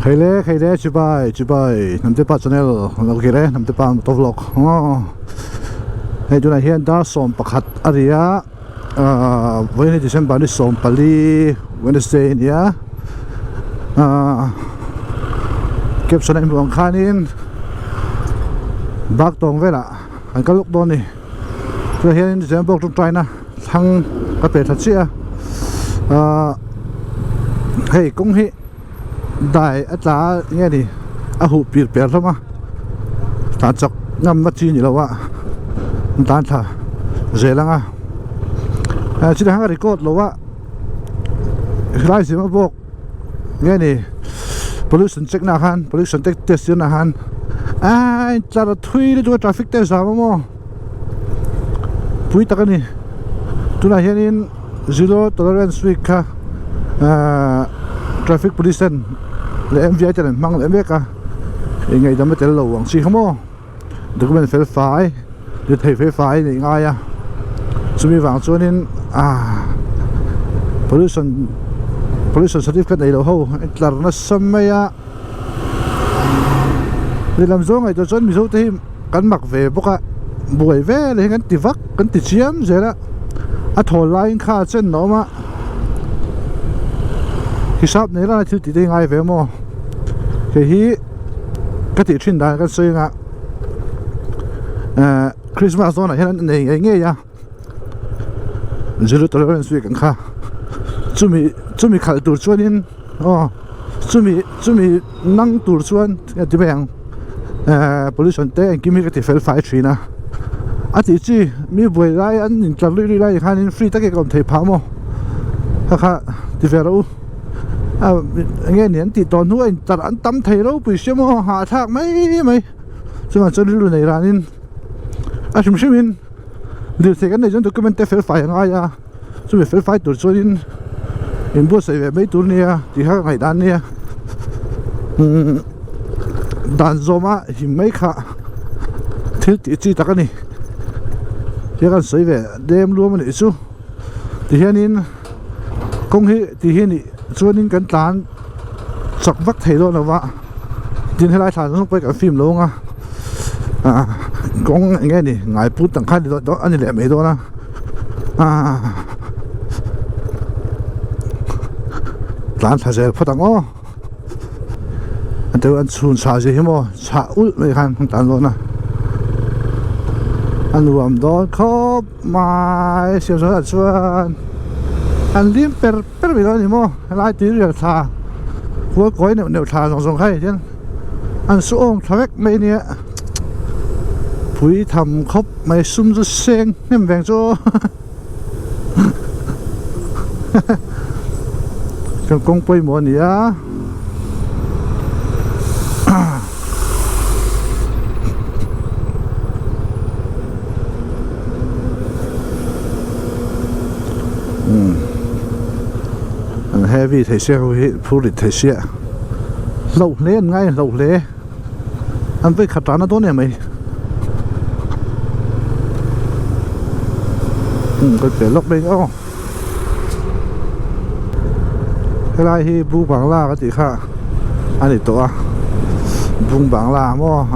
khai le chibai namte pa channel ok re namte pa to vlog hei tuna hian dar som pakhat aria voin December ni som pali Wednesday nia caption em buang khanin bak tong vela an kaluk don ni tuna hian December tu try na thang ka pe that chia hei kong hi đại atla nghe đi hụ bịt bịt lắm à ta chọc ngâm mất chi nhỉ đâu ạ tan thà dễ lắm chỉ là hàng record lâu ạ lại gì mà bốc nghe đi pollution check na han pollution test na han anh ta là thui đi cho traffic test sao mà pui ta cái này tu là hiện zero tolerance week ha traffic pollution le MVI cho nên mang le MVI cả ngày đó mới tới lầu hoàng xí không mo được bên phải phải được thầy phải này ngay à chuẩn bị vàng cho nên pollution certificate này đâu hâu là nó xâm mây à để làm gì ngày tôi chuẩn bị số thêm cắn mặc về bốc à buổi về lấy cắn tì vắc cắn tì chiếm vậy đó thổi lại khá trên nó mà cái shop này là thiếu tí đây ngay về mà cái hi cái thị trường đại cái xây ngã Christmas đó này hiện nay nghe ya zero tolerance với cái khác chuẩn bị khởi tổ chức nên chuẩn bị năng tổ chức cái gì vậy pollution thế cái mình cái phải chuyện na thì chỉ mi buổi lại anh nhìn chặt lưỡi lại khai free tất cả còn thấy phá mà ha thì phải đâu nghe niệm thì toàn nuôi chặt ăn tắm thấy đâu bị xem mà hạ thác mấy chứ mà cho luôn này ra nên chúng mình điều gì cái này chúng tôi comment phải ngay à chúng mình phải tổ chức nên bữa sẽ về mấy tuần này thì hai ngày đàn này đàn zoma thì mấy khá thiếu chỉ tất cả này thì cái sẽ về đêm luôn mà để chú thì hiện nên công hi thì hiện này cho nên cái tán chọc vắt thấy rồi là vậy tin hay lại thằng nó quay cả phim luôn công nghe này ngài put tặng khai đó anh lại mấy đó na tán thằng sẽ phát tặng anh tôi anh xuân xả gì hết mà xả út mấy khăn tán luôn anh luồng đó khóc mai siêu số là xuân anh liếm per bị đó thì mo lại tí rồi thà cuối cuối nếu thà rong hay chứ anh xuống thằng mấy nè phủi thầm khóc mày sum rất sen nem vàng cho cái công quay mùa này á heavy thầy xe phụ lịch thầy xe lẩu lên ngay lẩu lê anh với khát nó tốt này mày cái bể lốc đây ó cái này thì bu bằng la cái gì khác anh ấy to bu bằng la mo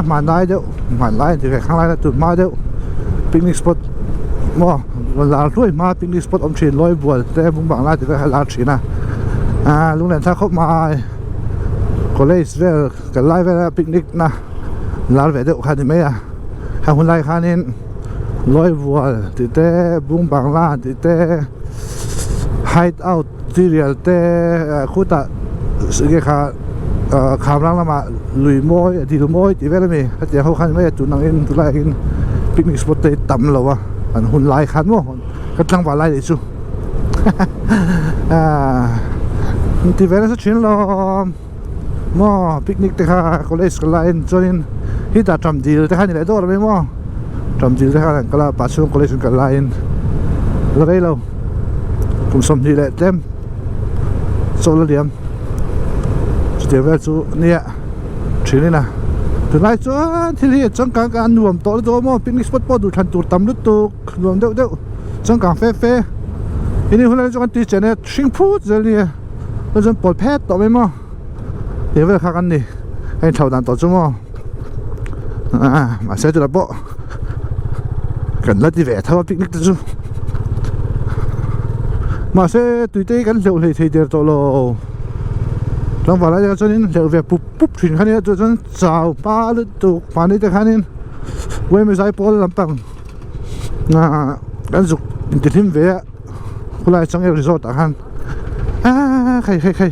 màn lái thì phải khang lái là tụt mai đâu picnic spot mo là rồi mà picnic spot ông chuyện lôi buồn để bung bằng lại thì phải là chuyện lúc này ta không mà có lấy về cái lại về picnic na là về được khai thì mấy hàng hôm nay khai nên lôi buồn thì để bung bằng lại thì để hideout serial để khu ta sự cái khai khám lăng là mà lùi môi thì về là mình thì họ khai mấy chủ năng in tụi lại in picnic spot để tắm lâu anh hôn lại khán mà cái thằng vào lại để chú thì về là chuyện lo mà picnic thì ha college cái lại cho nên hít đã trầm gì thì hai người lại đó rồi mà trầm gì thì hai cái là bắt xuống college cái lại là đây lâu cũng xong thì lại thêm số là điểm chỉ về chú nè chuyện này nè từ nay cho thì trong càng ăn nuông to đó mà picnic spot bao đủ thành tụt tầm lúc tụt nuông đâu trong càng phê ini hôm nay cho anh tí chén này sinh phút rồi nè bây giờ bỏ pet tao mấy mà เวลากันนี่ให้เท่านั้นต่อชั่วโมงมาเสร็จแล้วบ่กันแล้วที่แหวะถ้าว่าปิกนิกจู่มาเสร็จตุยเต้กันเร็วเลยทีเดียวตัวเราลองว่าอะไรกันจนนี้เร็วแบบปุ๊บถึงขั้นนี้จนสาวป้าหรือตุกป่านนี้จะขั้นนี้เว้ยไม่ใช่ปอลลำปังกันสุกอินเตอร์ทิมเวะคุณไล่จังเอริโซตะฮันใคร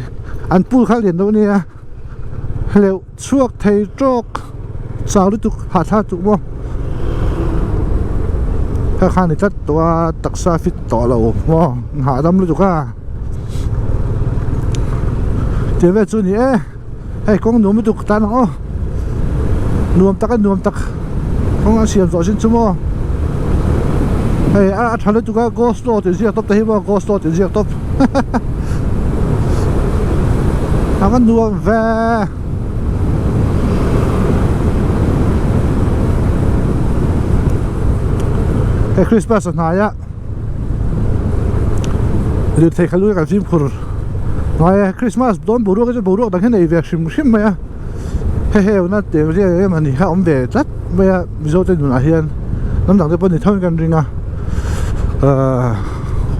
อันพูดข้าเรียนตรงนี้เร็วช่วงไทยโจกสาวหรือตุกหาท่าตุกบ่ถ้าข้านี่จัดตัวตักซาฟิตต่อเราบ่หาดำหรือตุกเจ้าเวจุนี่ให้กองหนุ่มตุกตาหนอหนุ่มตักกองเสียมต่อชิ้นชั่วโมงเฮ้ยทันแล้วตุกโกสโตติเสียตบแต่ที่ว่าโกสโตติเสียตบทำกันดูแวคริสต์มาสนายะเดี๋ยวเทคลุยกันฟิล์มkurนายคริสต์มาสโดนบุรุษก็จะบุรุษดังแค่ไหนเวียชิมไหมอะเฮ้ยวันนั้นเดี๋ยวเรียกมันนี่ข้าอมเบดลัดไม่อะมิโซเตนุนอาเฮียนน้ำหนักจะเป็นเท่ากันจริงอะ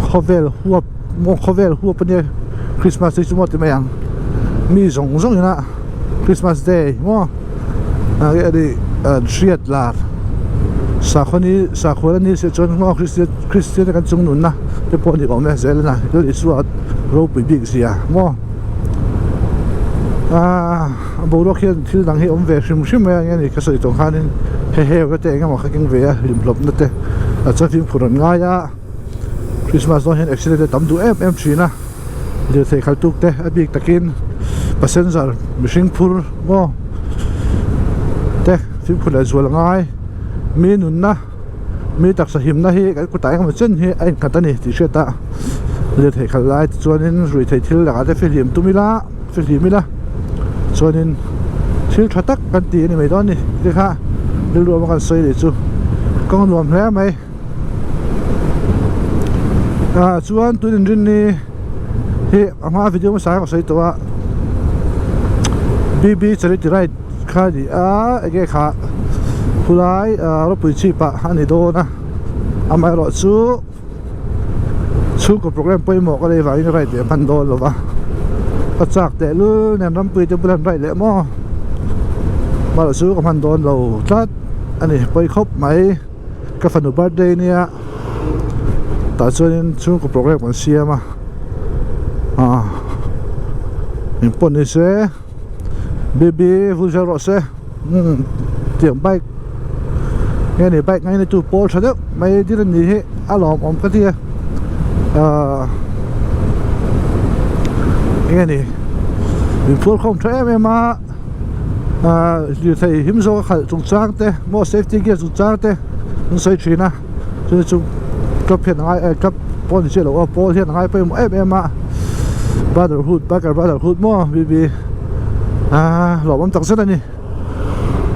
ข้าวเวลหัวมองข้าวเวลหัวเป็นเนี่ยคริสต์มาสที่สมมติไม่ยังมีสองอยู่นะคริสต์มาสเดย์มั้งก็ได้เชียดลาดสาคนนี้เสียจนว่าคริสเตียนกันจงหนุนนะจะพอดีออกมาเสร็จแล้วนะก็เลยสวดรูปบิ๊กเสียมั้งบุรุษที่ดังให้อมเวชิมไหมอย่างนี้ก็ใส่ตรงข้านี่เฮ้ยก็เตะกันมาขังเวะริมลบนั่นเตะจะฟิล์มผลง่ายอะคริสต์มาสต้องเห็นเอ็กซ์เลนต์ตั้มดูชีนะเดี๋ยวเทขัลตุกเตะบิ๊กตะกินปัสเซนซาร์มิชิงพูร์มั้งเตะฟิล์มผลสวยง่ายมีหนุนนะมีตักสหิมนะเฮ้ยกูตายกันมาเช่นเฮ้ยไอ้กันตานี่ที่เชื่อตาเลือดเทขัลไลท์ส่วนนี้รุยเททิลหลังจากฟิลิมตุมิละส่วนนี้ทิลทักกันตีนี่ไม่ตอนนี้เดี๋ยวค่ะเรื่องรวมกันสวยเลยจู่กองรวมแล้วไหมส่วนตัวนี้เฮ้ยมาวิดีโอมาสายก็สวยตัวบีจะได้ไรค่าดีไอ้แกค่ะผู้ร้ายรถปุ๋ยชีปะฮันนี่โดนะอามาเราสู้กับโปรแกรมไปหมอกก็เลยว่าอย่างไรเดี๋ยว$1,000หรอวะก็จากแต่รู้เนี่ยน้ำปุ๋ยจะเป็นไรเลยมั้งมาเราสู้กับ$1,000เราถ้าอันนี้ไปครบไหมกับฝันอุบัติเหตุเนี่ยแต่ส่วนนี้สู้กับโปรแกรมมันเสียมาอินปนิเซ่บีฟูเซอร์โรเซ่เตรียมไปnghe này bay ngay này tụi bố sao đấy mày đi lên gì hết lòm cái kia nghe này mình phun không thấy em mà như thầy hiếm do khởi trùng trang thế mua safety gear trùng trang thế nó xây chuyện à cho nên chúng cấp hiện ngay cấp bố thì chưa đâu bố hiện ngay bây giờ em mà brotherhood mua vì lòm ông tặng rất là nhỉ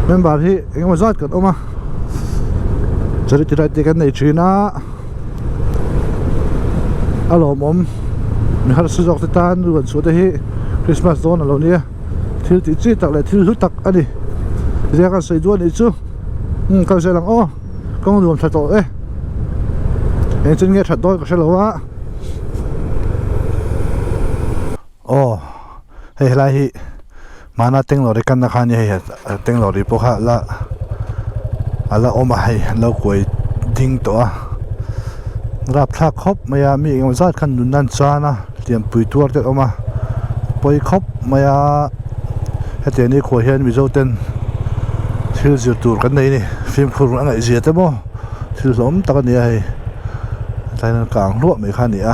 men bảo thì anh mà rót cẩn màจะได้กันในชีน่าอารมณ์มีฮัลโหลสุดยอดตานดูกันสุดที่คริสต์มาสโดนเราเนี่ยที่จีตักเลยที่ทุกตักอันนี้เรียกกันใส่ด้วยนี่จู่ก็ใส่หลังก็รวมถัดต่อเอ็งจะเงี้ยถัดต่อก็ใช่หรอวะเฮ้ยไรมาหน้าเต็งหล่อได้กันนะคันนี่เต็งหล่อดีพวกฮะละอะไรออกมาให้เราคุยดิ้งตัวรับทักครบไม่มีเงินจัดขันนุนนั่นซานะเตรียมปุ๋ยตัวเด็ดออกมาปุ๋ยครบไม่ให้เดี๋ยวนี้คุยเห็นวิจารณ์เต้นที่จะตูดกันในนี่ฟิล์มคุณอะไรเสียแต่บ่ที่สมตะกันเนี่ยให้ใจนั่นกลางรั่วไม่คันเนี่ย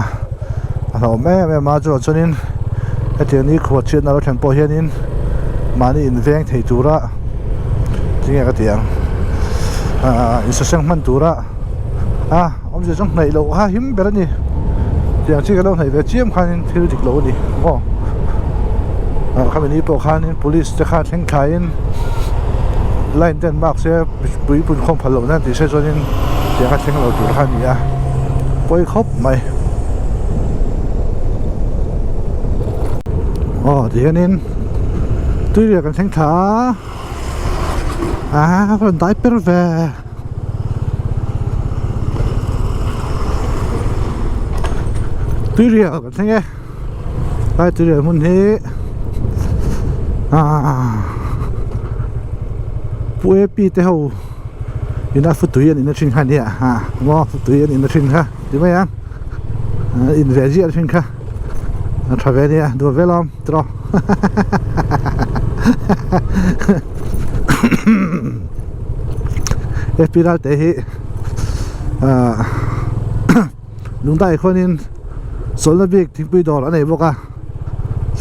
เราแม่มาจนจนนี้ให้เดี๋ยวนี้ขวดเชื้อเราแข่งปุ๋ยเห็นนี่มานี่อินเวงที่ตัวละจริงๆก็เตียงอิสระมันตัวละผมจะจังไหนเราหิมแบบนี้อย่างที่เราไหนแบบเชี่ยมคันที่ดิกโลนี่ข้าเป็นนี้พวกคันนี้ police จะฆ่าแทงขายไล่เต้นมากเสียปุ๋ยปุ่นคงผลนั่นที่ใช้ส่วนนี้จะฆ่าแทงเราตัวคันนี้ปล่อยครบไหม tôi là cần thanh thả phần tái per về tôi là cần thanh nghe đây tôi là muốn thế bữa pi thế hậu ina phụ tuổi ina chuyên khai nè ngõ phụ tuổi ina chuyên khai đi mấy anh in về gì chuyên khai thay về nè đùa về lắm trò espiral te hi lung dai khonin solna bik thingpui dor anei boka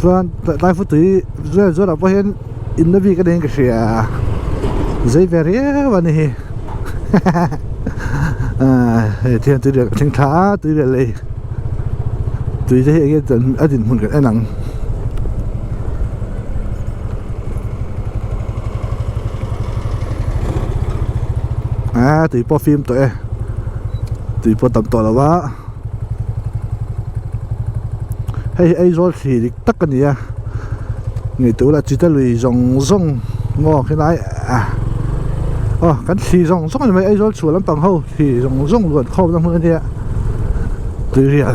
chuan lai fu tui zo ra pohen in na bik ka den ka ria zai veria wani hi thian tui được thing tha tui le le tui te hi gen adin hun ka anang tùy po phim tùy po tầm tọa là quá hay rồi thì tất cả này người tụ là chỉ ta lùi rong ngò cái này cái thì rong thì mấy rồi chùa lắm bằng hậu thì rong luôn không làm hơn thế tùy riêng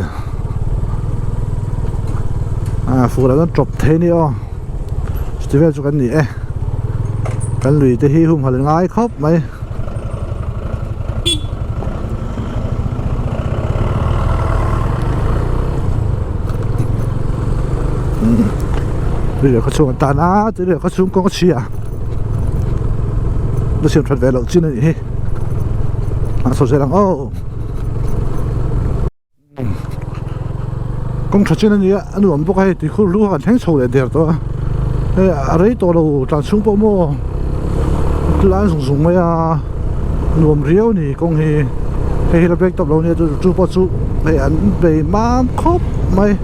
phụ là nó chọc thế này chỉ về cho cái này cái lùi thì hôm hồi ngay khóc mấy bây giờ có xuống tàn bây giờ có xuống có chi nó xem thật về lộ chi này số xe đang công thật chi này anh nuông bốc hay thì khu lúa còn thanh sầu để đẹp đó ở đấy to đâu tràn xuống bộ mô lái dùng mấy nuông riêu này công thì là biết tập lâu này chú bỏ chú để ăn về má khóc mày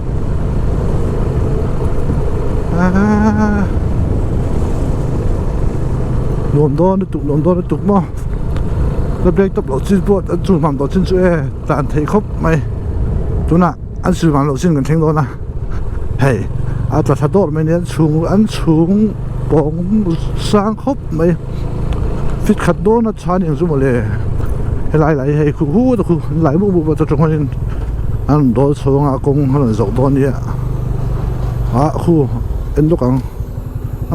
lồn đó nó tụt mà nó biết tập lộ chín bộ chú làm đó chín chuối tàn thấy khóc mày chú nè anh chú làm lộ chín cần thanh đó nè hey ta thật tốt mày nên anh xuống bóng sang khóc mày fit khát đó nó chán những chú mà lệ lại hay khu lại bộ cho chúng mình anh đó xuống công là dậu đó nhỉ khu em lúc anh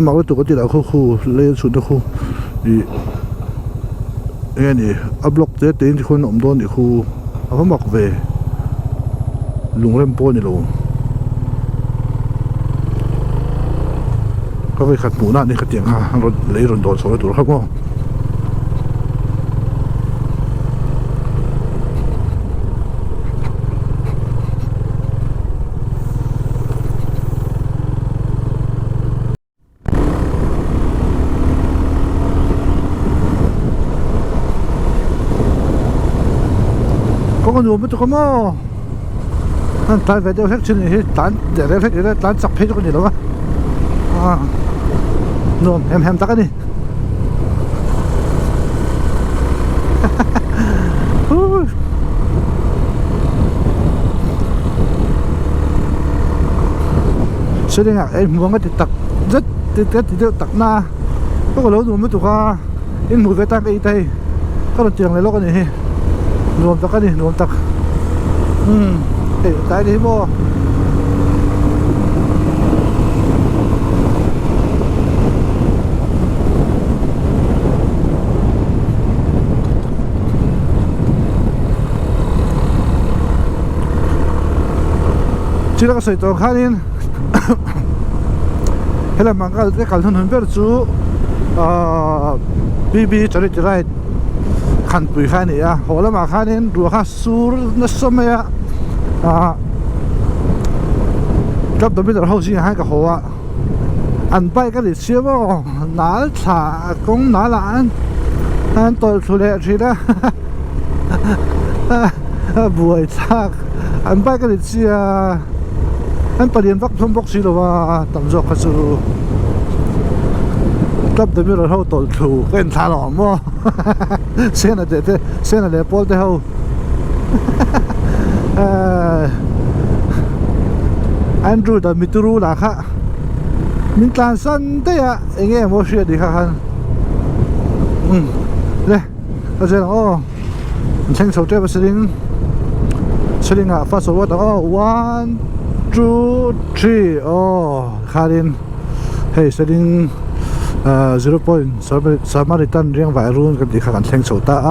mặc cái tụi cái là khu lên xuống được khu thì nghe nhỉ block thế đến thì khối nộm đó thì khu anh mặc về lùng lên po này luôn có phải khát mũ này khát tiền ha rồi lấy rồi đổ số tụi không con nuông mới tụi con mò anh tay về đeo hết chân này tán để đeo hết để tán chặt hết cho con gì đó nuông em tắt cái đi sẽ đi ngạc em muốn cái tật rất tật na có lỗ nuông mới tụi con in mùi về tăng cái tay có được tiền này lo cái này nuông tắc cái đi nuông tắc tại đi vô chỉ là cái sợi tóc khai lên hay là mang cái cẩn thận hơn bé chú BB cho đi ra khăn bụi khai này họ là mà khai nên đùa khai sur nó xâm ấy cấp đó bây giờ hậu sinh hai cái họ ăn bay cái gì xíu mà ná thả cũng ná là anh tôi thu lệ gì đó buổi sáng ăn bay cái gì xíu anh phải điện vắt thông bốc xíu rồi tầm giọt cái sự cấp đó bây giờ hậu tôi thu cái anh thả lỏng mà xe này để bol thế hậu Andrew da mituru la kha mình tàn sân thế à anh em mua chuyện đi khác hơn đây bây giờ ô tranh số chơi với Sling à phát số đó ô 1 2 3 ô khá đến hey Sling 0 point Samaritan riêng vài run cái gì khác ăn tranh số ta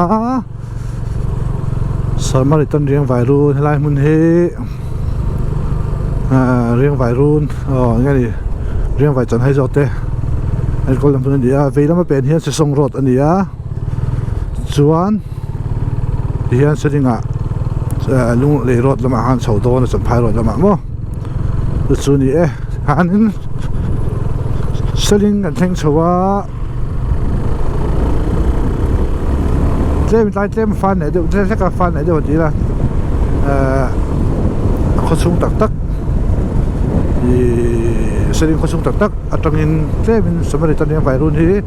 Samaritan riêng vài run lại muốn he riêng vài run nghe đi riêng vài chân hay rồi thế anh có làm gì à vì lắm mà bên hiện sẽ song rốt anh đi à chuan hiện sẽ đi ngã lung lệ rốt làm ăn sầu đó nó sắm phai rốt làm ăn mo rồi chuan đi hắn sẽ đi ngành thanh sầu à thêm lại thêm fan này được thêm các fan này được gì là khó sung tắc tắc sering kosong tak atangin klemin Samaritan yang virun hi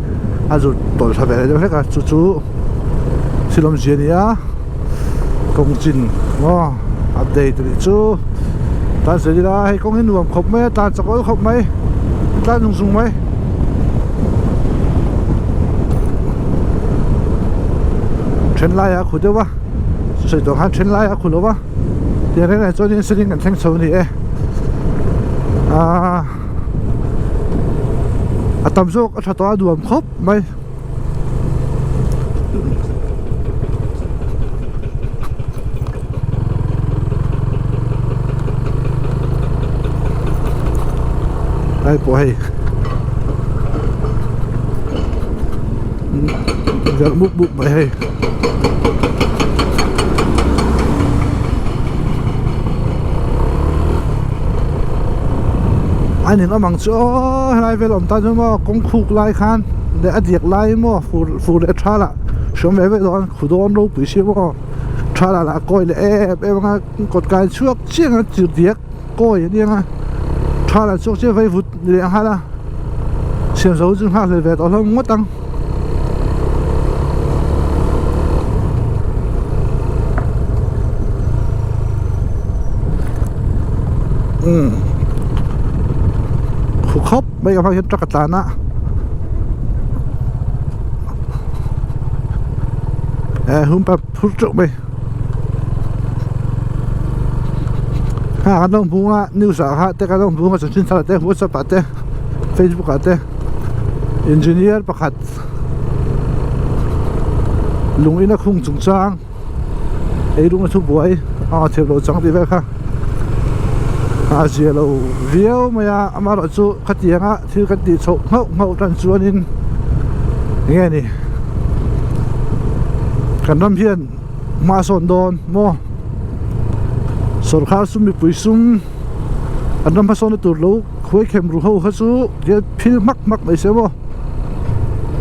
azul tol sa bere de ka chu silom jenia kongjin mo update ri chu ta se di la hai kong hin nuam khop mai ta chakoi khop mai ta nung sung mai chen lai a khude wa sei to han chen lai a khulo wa dia ne cho din sering kan thang chho ni tầm số cho tôi đuổi khóc mày đây bộ hay giờ bụng bụng mày hay anh nó mang chỗ lại về làm ta cho mà công khúc lại khan để adiak lại mà phụ để trả lại xong về rồi khu đó đâu bị xí mà trả lại là coi là em nghe cột cái chuột chiếc nó chịu tiếc coi đi nghe trả lại chuột chiếc vay vụt để hay là xem số chúng ta về đó không mất tăng khóc bây giờ phải hiện trắc tàn á hôm bữa phút trước bây cái đông bung á news á cái đông bung á chúng ta là WhatsApp á Facebook á engineer bác hạt lùng in nó không trúng trang ấy đúng là chụp buổi theo lộ trắng thì vậy ha giờ lâu video mà mà rồi chú cắt tiếng á thì cắt tiếng số ngậu trần chuan in nghe nè cái năm hiện mà sồn đòn mo sồn khá sum bị bụi sum anh năm mà sồn tụt lâu khuấy kem rù hậu hết chú cái phi mắc mấy xe mo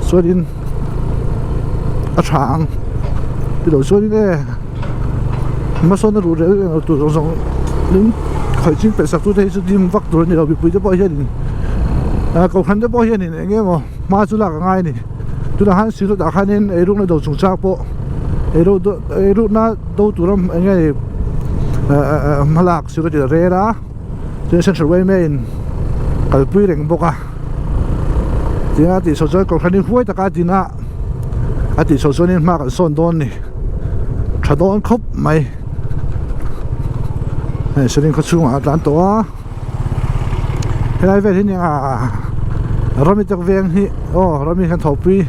chuan in chàng cái đầu chuan in nè mà sồn nó rù đấy tụt rong đứng khởi chính phải sắp tôi thấy chú tìm vắt rồi nhiều bị bụi cho bao nhiêu cầu khăn cho bao nhiêu này nghe mà chú là ngay này chú là hắn xíu đã khai nên ấy lúc này đầu trùng trạc bộ ấy lúc na đâu tụi nó anh nghe mà lạc xíu là rẻ đó cho nên way main cái bụi đèn bốc à thì à thì số cho cầu khăn đi huế tất cả thì na à thì số nên mà cái son đòn này trả đòn khóc mày sẽ đến có chung ở đàn tổ hiện nay về thế này rồi tắc vàng hi rồi mình kan thầu pi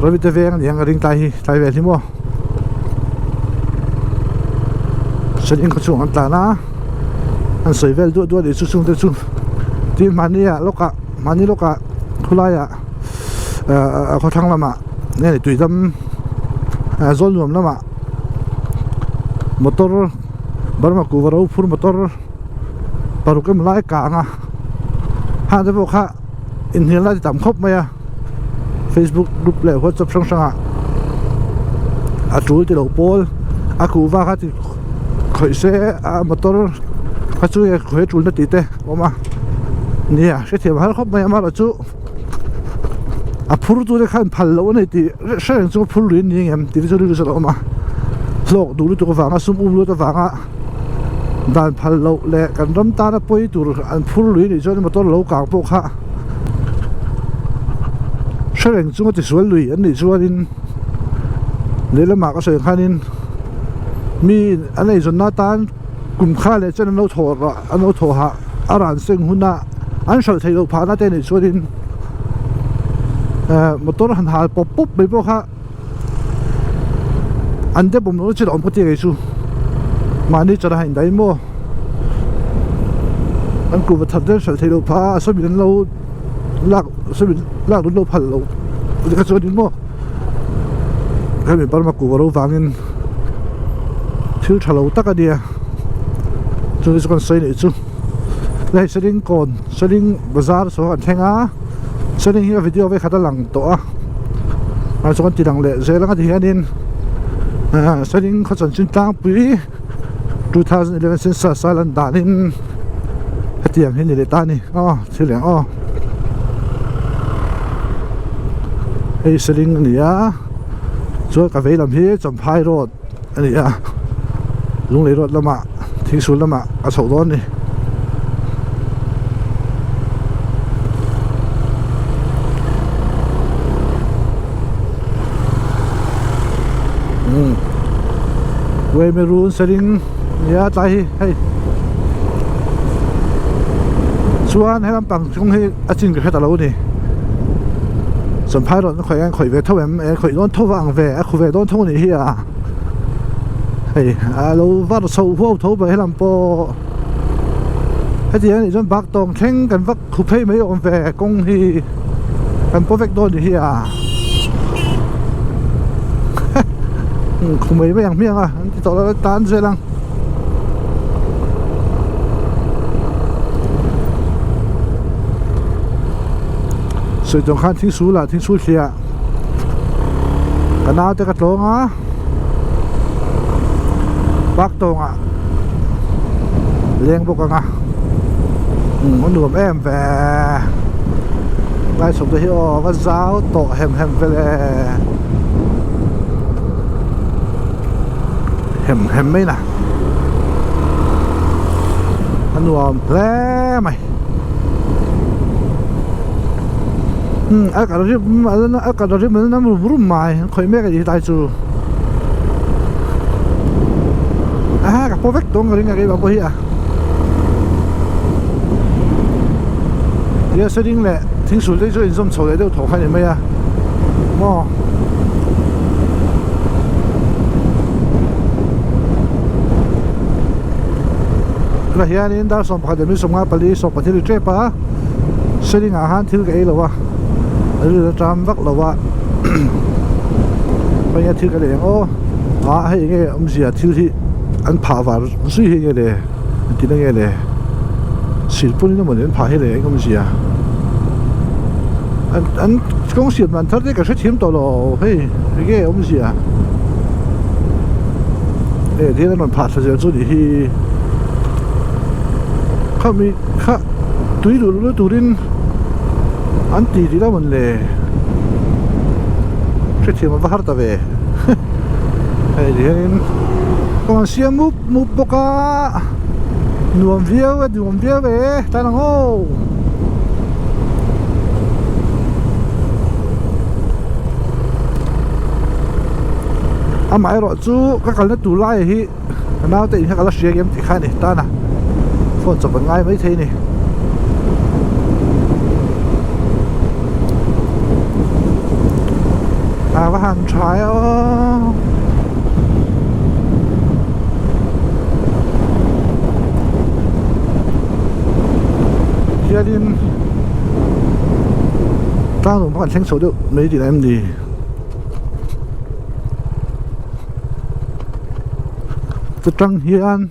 rồi tắc vàng yang ring tai về thì mua sẽ đến có chung ở đàn á anh soi về đua để chung để chung thì mani lúc cả khulai có thằng làm ạ này tùy tâm zon luôn lắm ạ motor baru aku baru pur motor baru ke mulai kanga ha de bokha in hila di tam khop maya Facebook group le WhatsApp sang sanga atul ti lo pol aku va kha ti khoi se motor kha chu e khoi tul na ti te oma nia se the hal khop maya ma la chu phur tu de khan phal lo nei ti se chu phur rin ni ngem ti chu ru so oma lok du lu tu ko va nga sum lu ta va nga dan phal lo le kan ram ta na poi tur an phur lui ni chuan motor lo kang po kha shareng chunga ti sual lui an ni chuanin lelama ka soi khanin mi anei zon na tan kum kha le chen no thor an no tho ha aran seng huna an shal thei lo pha na te ni chuanin motor han hal pop pop be po kha an de bom no chi om ko ti ge chu mani chara hain dai mo an ku va thadel shal thei lo pha so bin lo lak so bin lak lo phal lo ka chuanin mo cái mình bắt mà cụ vào vangin thiếu thà lâu tắc đi à chúng tôi còn xây nữa chứ đây sẽ đến còn sẽ đến bazaar số anh thèn á sẽ đến hiện video với khá là lằng tổ à số anh chỉ đằng lệ dễ lắm thì hiện đến sẽ đến khó chọn chuyên tăng quý 2011 census island đã đến hết tiền hiện để ta này chỉ liền đây sẽ đến này áช่วยกาแฟลำพีจำพายรถอันนี้ลุงเลยรถละมาทิ้งสุดละมาเอาสาวร้อนนี่เวเมรูนสลิงเนี่ยใจให้ส่วนให้ลำปังช่วงให้อาจินกับแค่ตะลุนี่สมภารรถข่อยกันข่อยเวทเท่าแบบข่อยโดนเท่าวังเวข่อยเวโดนเท่านี้เฮียเฮ้ยเราว่าเราสู้พวกเท่าไปให้ลำโปให้ที่นี่จนบักตองแข่งกันวักคุเพย์ไม่ยอมเวกงฮีกันโปรเฟกโดนเฮียคุไม่อย่างเมียงที่ต่อแล้วตานเสียลังส่วนตรงข้างทิ้งสูละทิ้งสูเสียกันเอาแต่กระโดงบักตรงเลี้ยงพวกกันมันดูแบบแอมแฝงไล่ส่งตัวที่ก็เจ้าโตแฮมไปเลยแฮมไม่น่ะมันดูแผลไหมagak dari mana agak dari mana namun belum mai kau mereka di taiju agak perfect dong kering kering apa ya dia sering le 听说这最近炒的都头看见没呀么那现在到上班的没什么不离上班的这把sering ahan til cái là rồi trăm vắt là vậy bây giờ thiếu cái này hay cái ông gì thiếu thì anh phá vào suy cái này thì nó cái này xịt bún nó mình đến phá cái này ông gì anh công xịt mà thật đấy cái số hiếm to rồi hay cái ông gì để thế nó phá ra rồi thì không bị khác túi đồ túi đến anh tí đó mình lệ cái chuyện mà phát ra về hay thì còn xem múp bốc nuông viêu về tai năng ô mãi rồi chú các cái nó tủ lại thì nào thì các cái share game thì khai này ta nè phone chụp ngay mấy thế này và hàng trái gia đình ta cũng không清楚được mấy chị em gì trăng hian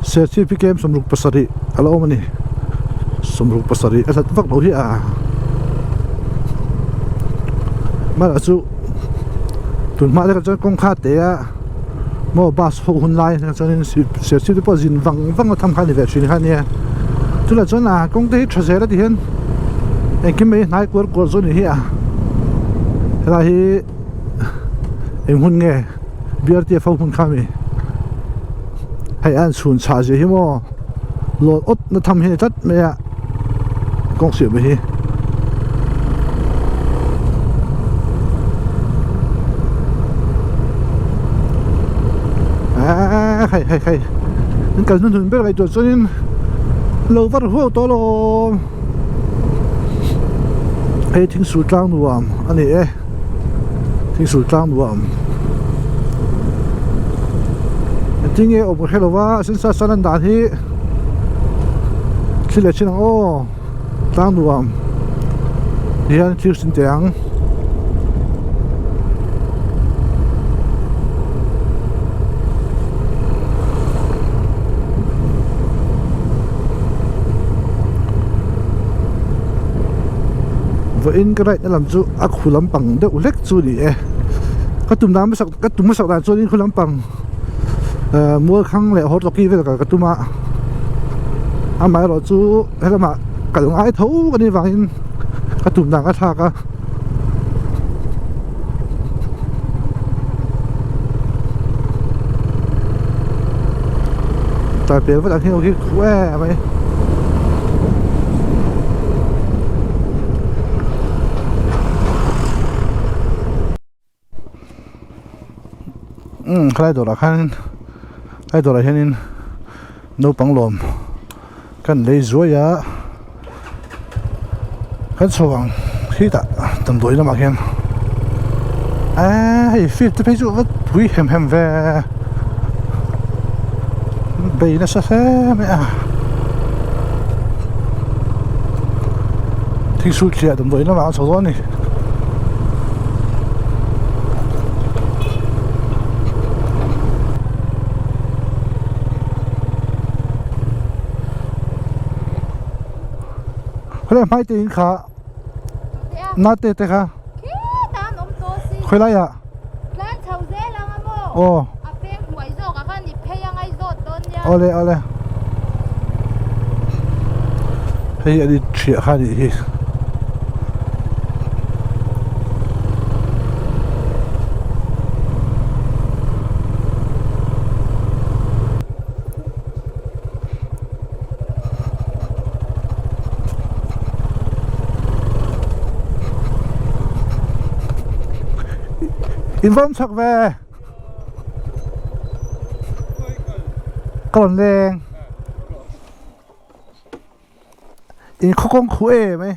certificate somruk pasari alo mani somruk pasari asat vak lo hi mà chú tuần mai cái công khai thế mua bus phụ hun lai cho nên sẽ chỉ có gì vắng tham khai về chuyện này nè chú là chỗ nào công ty cho xe đó thì hiện em kiếm mấy nãy của chỗ này à là hi em hun nghe BRT phụ hun khai hay an sun cha gì hi mo lột ốt nó thầm hi tất mẹ công sự với hi hay nên cần nên thuyền biết cái chuyện cho nên lâu vắt hô to lo hay thinh sụt trang đúng không anh ấy thinh sụt trang đúng không tiếng nghe ông hello va xin sa sanan đã thì chỉ là chuyện ô trang đúng không hiện chưa xin tiếng in cái này nó làm cho ác khu lắm bằng đeo lách chú đi các tụm đám các tụm sạc đàn cho in khu lắm bằng mua khăn lẹ hot kia với cả tụm ăn máy rồi chú hay là mà cả những ai thấu cái đi vào in các tụm đàn các thà cả tại biển vẫn đang hiểu cái khỏe vậy khai đồ là khai đồ là hiện in nấu bằng lồm kan lấy ruồi á kan số vàng khi ta tầm tuổi nó mặc hiện hay phim tôi thấy chỗ vẫn vui hem về bây nó sao thế mẹ thì sụt trẻ tầm tuổi nó vào số đó này khuya mai tiền khá nát tê tê khá khuya lại à ồ ole hay đi chuyện khá đi in vong sắc về còn lên in không khuya mấy